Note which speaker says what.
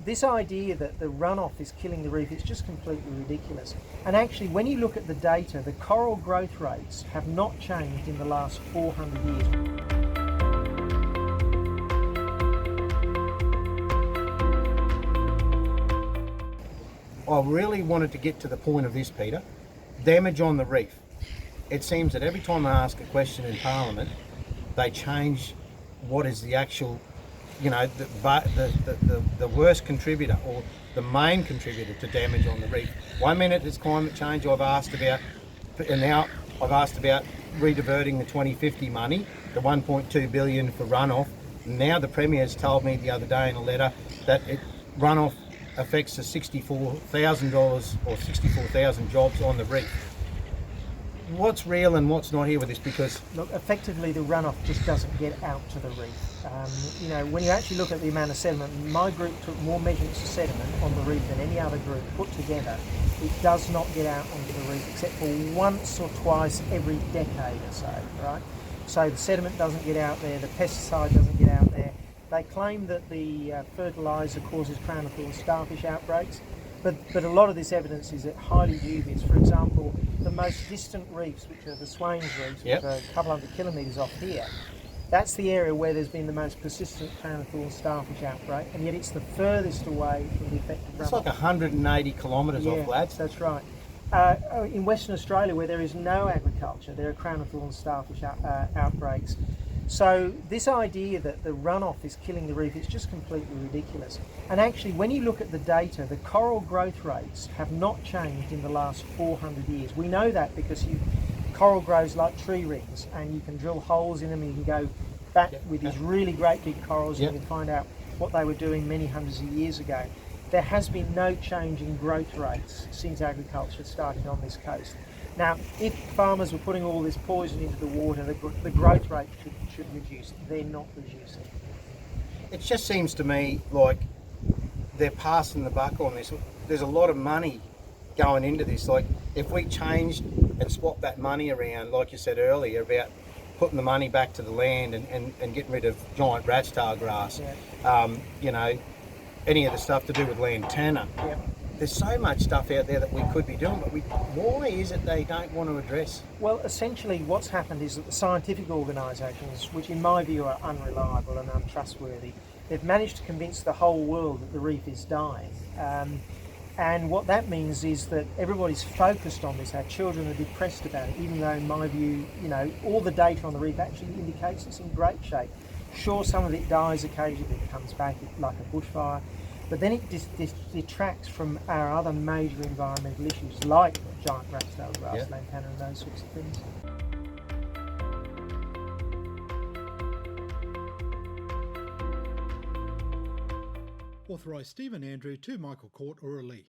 Speaker 1: this idea that the runoff is killing the reef is just completely ridiculous. And actually, when you look at the data, the coral growth rates have not changed in the last 400 years.
Speaker 2: I really wanted to get to the point of this, Peter. Damage on the reef. It seems that every time I ask a question in Parliament, they change what is the actual, the worst contributor or the main contributor to damage on the reef. 1 minute it's climate change I've asked about, and now I've asked about rediverting the 2050 money, the 1.2 billion for runoff. Now the Premier's told me the other day in a letter that runoff affects the $64,000 or 64,000 jobs on the reef. What's real and what's not here with this? Because
Speaker 1: look, effectively the runoff just doesn't get out to the reef. When you actually look at the amount of sediment, my group took more measurements of sediment on the reef than any other group put together. It does not get out onto the reef except for once or twice every decade or so, right? So the sediment doesn't get out there, the pesticide doesn't get out there. They claim that the fertiliser causes crown of thorns starfish outbreaks, but a lot of this evidence is highly dubious. For example, the most distant reefs, which are the Swains reefs, which are a couple hundred kilometres off here, that's the area where there's been the most persistent crown of thorns starfish outbreak, and yet it's the furthest away from the affected runoff.
Speaker 2: It's like 180 kilometres off, lads.
Speaker 1: That's right. In Western Australia, where there is no agriculture, there are crown of thorns starfish outbreaks. So this idea that the runoff is killing the reef is just completely ridiculous. And actually, when you look at the data, the coral growth rates have not changed in the last 400 years. We know that because coral grows like tree rings, and you can drill holes in them, and you can go back with these really great big corals, and you can find out what they were doing many hundreds of years ago. There has been no change in growth rates since agriculture started on this coast. Now, if farmers were putting all this poison into the water, the growth rate should reduce. They're not reducing.
Speaker 2: It just seems to me like they're passing the buck on this. There's a lot of money going into this. Like, if we changed and swapped that money around, like you said earlier, about putting the money back to the land and getting rid of giant rat's tail grass, any of the stuff to do with lantana. There's so much stuff out there that we could be doing, but why is it they don't want to address?
Speaker 1: Well, essentially what's happened is that the scientific organisations, which in my view are unreliable and untrustworthy, they've managed to convince the whole world that the reef is dying. And what that means is that everybody's focused on this. Our children are depressed about it, even though in my view, all the data on the reef actually indicates it's in great shape. Sure, some of it dies occasionally, it comes back like a bushfire, but then it detracts from our other major environmental issues like giant rat's tail grass, lantana and those sorts of things.
Speaker 3: Authorised Stephen Andrew to Michael Court or Ali.